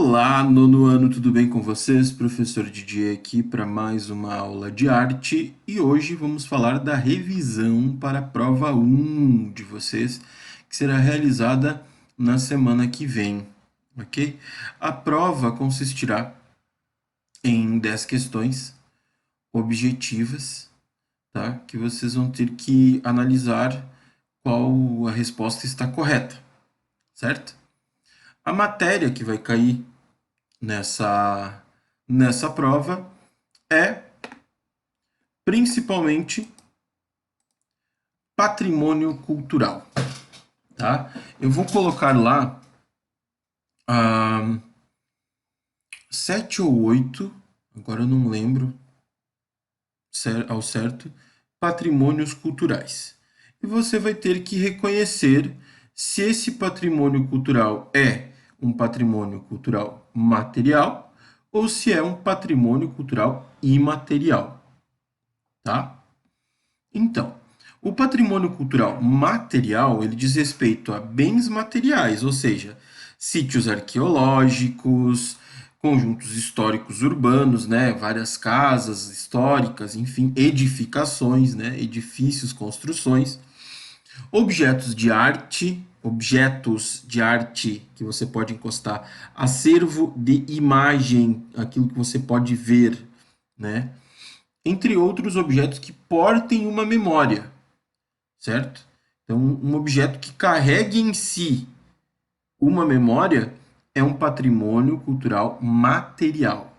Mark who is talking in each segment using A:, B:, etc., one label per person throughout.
A: Olá, nono ano, tudo bem com vocês? Professor Didier aqui para mais uma aula de arte e hoje vamos falar da revisão para a prova 1 de vocês, que será realizada na semana que vem, ok? A prova consistirá em 10 questões objetivas, tá? Que vocês vão ter que analisar qual a resposta está correta, certo? A matéria que vai cair nessa prova é principalmente patrimônio cultural, tá? Eu vou colocar lá 7 ou 8, agora eu não lembro ao certo, patrimônios culturais. E você vai ter que reconhecer se esse patrimônio cultural é um patrimônio cultural material ou se é um patrimônio cultural imaterial, tá? Então, o patrimônio cultural material, ele diz respeito a bens materiais, ou seja, sítios arqueológicos, conjuntos históricos urbanos, né, várias casas históricas, enfim, edificações, né, edifícios, construções, objetos de arte que você pode encostar, acervo de imagem, aquilo que você pode ver, né, entre outros objetos que portem uma memória, certo? Então, um objeto que carregue em si uma memória é um patrimônio cultural material.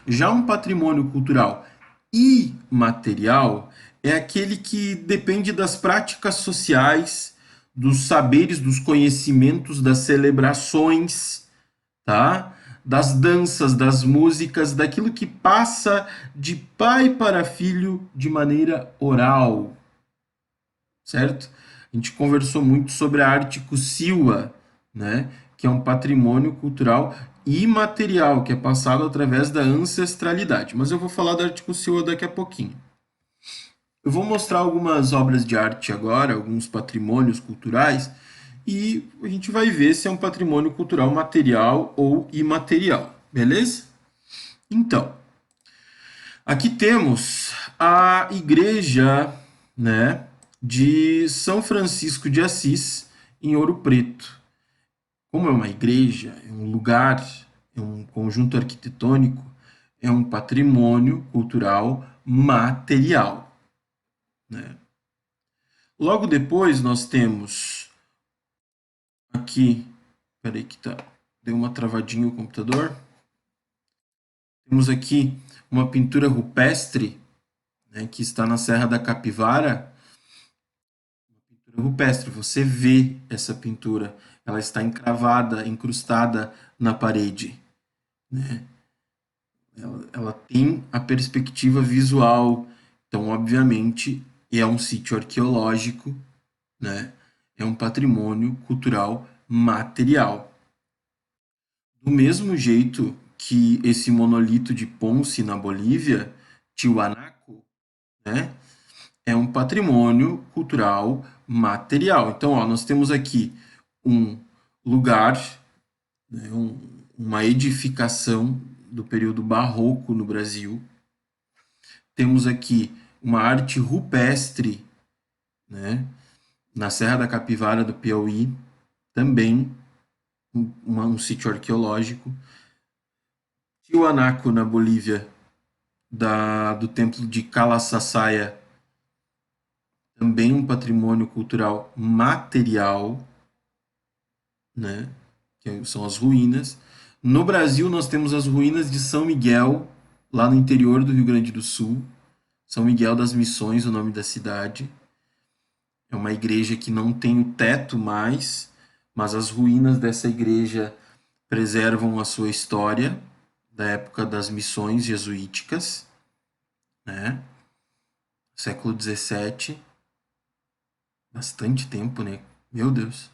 A: Já um patrimônio cultural imaterial é aquele que depende das práticas sociais, dos saberes, dos conhecimentos, das celebrações, tá? Das danças, das músicas, daquilo que passa de pai para filho de maneira oral, certo? A gente conversou muito sobre a arte Kusiwa, né? Que é um patrimônio cultural imaterial, que é passado através da ancestralidade. Mas eu vou falar da arte Kusiwa daqui a pouquinho. Eu vou mostrar algumas obras de arte agora, alguns patrimônios culturais, e a gente vai ver se é um patrimônio cultural material ou imaterial, beleza? Então, aqui temos a igreja, né, de São Francisco de Assis, em Ouro Preto. Como é uma igreja, é um lugar, é um conjunto arquitetônico, é um patrimônio cultural material, né? Logo depois nós temos aqui, peraí que tá, deu uma travadinha o computador. Temos aqui uma pintura rupestre, né, que está na Serra da Capivara. Pintura rupestre, você vê essa pintura, ela está encravada, incrustada na parede, né? Ela tem a perspectiva visual, então, obviamente, é um sítio arqueológico, né? É um patrimônio cultural material. Do mesmo jeito que esse monolito de Ponce na Bolívia, Tiwanaku, né? É um patrimônio cultural material. Então, ó, nós temos aqui um lugar, né, uma edificação do período barroco no Brasil. Temos aqui uma arte rupestre, né, na Serra da Capivara do Piauí, também um sítio arqueológico. Tiwanaku, na Bolívia, do templo de Calaçaçaia, também um patrimônio cultural material, né, que são as ruínas. No Brasil, nós temos as ruínas de São Miguel, lá no interior do Rio Grande do Sul. São Miguel das Missões, o nome da cidade. É uma igreja que não tem o teto mais, mas as ruínas dessa igreja preservam a sua história da época das missões jesuíticas, né? Século XVII, bastante tempo, né? Meu Deus.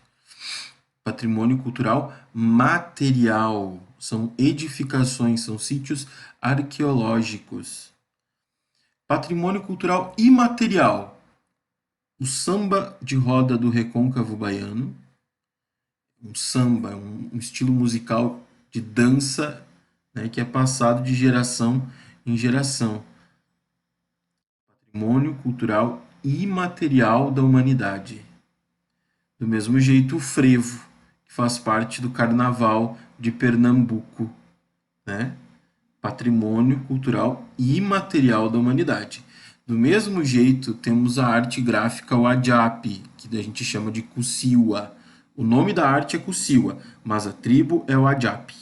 A: Patrimônio cultural material, são edificações, são sítios arqueológicos. Patrimônio cultural imaterial, o samba de roda do Recôncavo Baiano, um samba, um estilo musical de dança, né, que é passado de geração em geração. Patrimônio cultural imaterial da humanidade. Do mesmo jeito, o frevo, que faz parte do Carnaval de Pernambuco, né? Patrimônio cultural imaterial da humanidade. Do mesmo jeito, temos a arte gráfica, o Adjap, que a gente chama de Kusiwa. O nome da arte é Kusiwa, mas a tribo é o Adjap.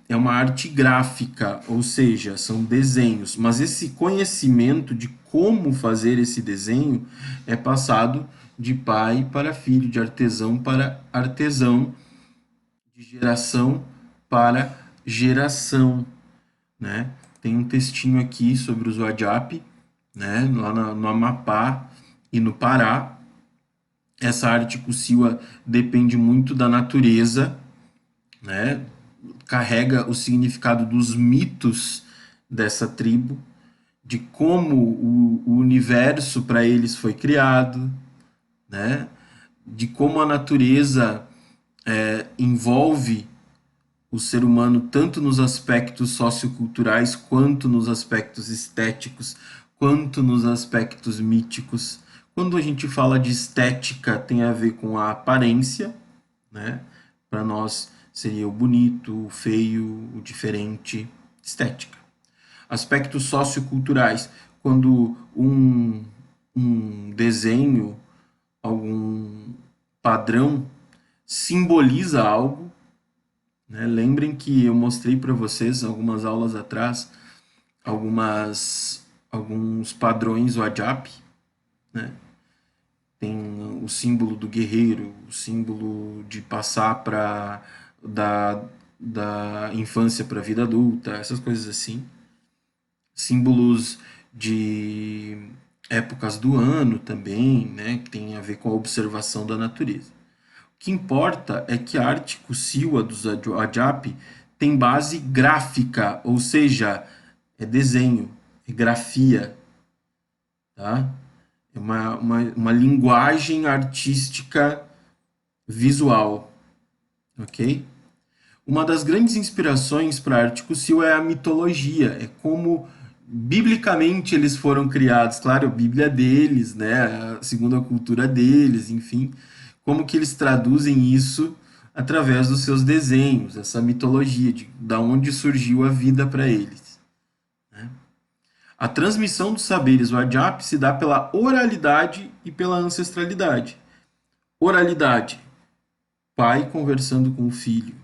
A: É uma arte gráfica, ou seja, são desenhos, mas esse conhecimento de como fazer esse desenho é passado de pai para filho, de artesão para artesão, de geração para geração, né? Tem um textinho aqui sobre os Wadiap, né? Lá no Amapá e no Pará. Essa arte Kusiwa depende muito da natureza, né? Carrega o significado dos mitos dessa tribo, de como o universo para eles foi criado, né? De como a natureza envolve o ser humano tanto nos aspectos socioculturais, quanto nos aspectos estéticos, quanto nos aspectos míticos. Quando a gente fala de estética, tem a ver com a aparência, né? Para nós seria o bonito, o feio, o diferente, estética. Aspectos socioculturais, quando um desenho, algum padrão simboliza algo, né? Lembrem que eu mostrei para vocês algumas aulas atrás alguns padrões WhatsApp, né? Tem o símbolo do guerreiro, o símbolo de passar para da infância para a vida adulta, essas coisas assim. Símbolos de épocas do ano também, né, que tem a ver com a observação da natureza. O que importa é que a arte Kusiwa dos Adjap tem base gráfica, ou seja, é desenho, é grafia, tá? É uma linguagem artística visual, ok? Uma das grandes inspirações para a arte Kusiwa é a mitologia, é como biblicamente eles foram criados, claro, a Bíblia deles, né, segundo a cultura deles, enfim, como que eles traduzem isso através dos seus desenhos, essa mitologia de da onde surgiu a vida para eles. Né? A transmissão dos saberes, o Adjap, se dá pela oralidade e pela ancestralidade. Oralidade, pai conversando com o filho,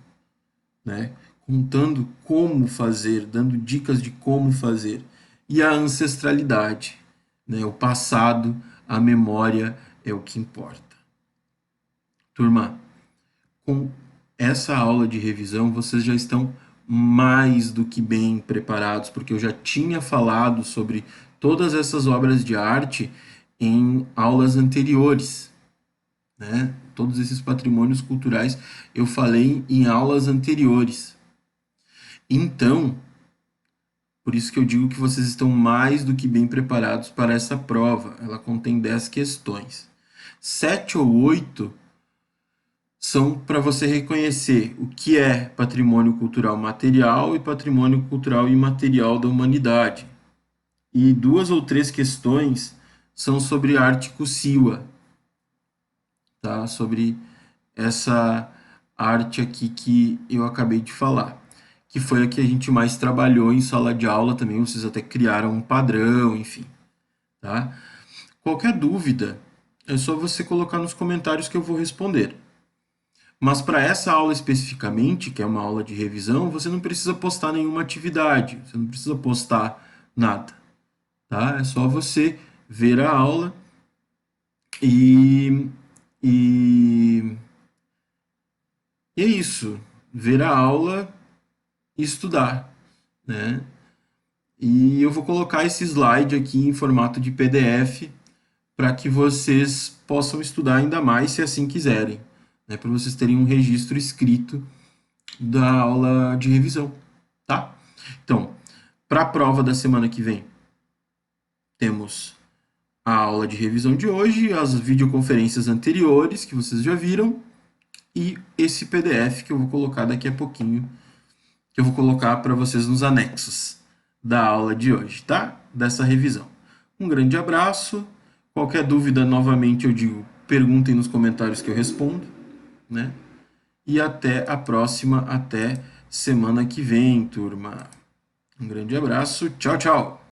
A: né? Contando como fazer, dando dicas de como fazer. E a ancestralidade, né? O passado, a memória é o que importa. Turma, com essa aula de revisão, vocês já estão mais do que bem preparados, porque eu já tinha falado sobre todas essas obras de arte em aulas anteriores, né? Todos esses patrimônios culturais eu falei em aulas anteriores. Então, por isso que eu digo que vocês estão mais do que bem preparados para essa prova. Ela contém 10 questões. 7 ou 8 são para você reconhecer o que é patrimônio cultural material e patrimônio cultural imaterial da humanidade. E 2 ou 3 questões são sobre arte Kusiwa, tá? Sobre essa arte aqui que eu acabei de falar, que foi a que a gente mais trabalhou em sala de aula também, vocês até criaram um padrão, enfim, tá? Qualquer dúvida, é só você colocar nos comentários que eu vou responder. Mas para essa aula especificamente, que é uma aula de revisão, você não precisa postar nenhuma atividade, você não precisa postar nada, tá? É só você ver a aula e, e, e é isso, ver a aula e estudar, né? E eu vou colocar esse slide aqui em formato de PDF para que vocês possam estudar ainda mais se assim quiserem, né? Para vocês terem um registro escrito da aula de revisão, tá? Então, para a prova da semana que vem, temos a aula de revisão de hoje, as videoconferências anteriores que vocês já viram e esse PDF que eu vou colocar daqui a pouquinho, que eu vou colocar para vocês nos anexos da aula de hoje, tá? Dessa revisão. Um grande abraço. Qualquer dúvida, novamente eu digo, perguntem nos comentários que eu respondo, né? E até a próxima, até semana que vem, turma. Um grande abraço. Tchau, tchau.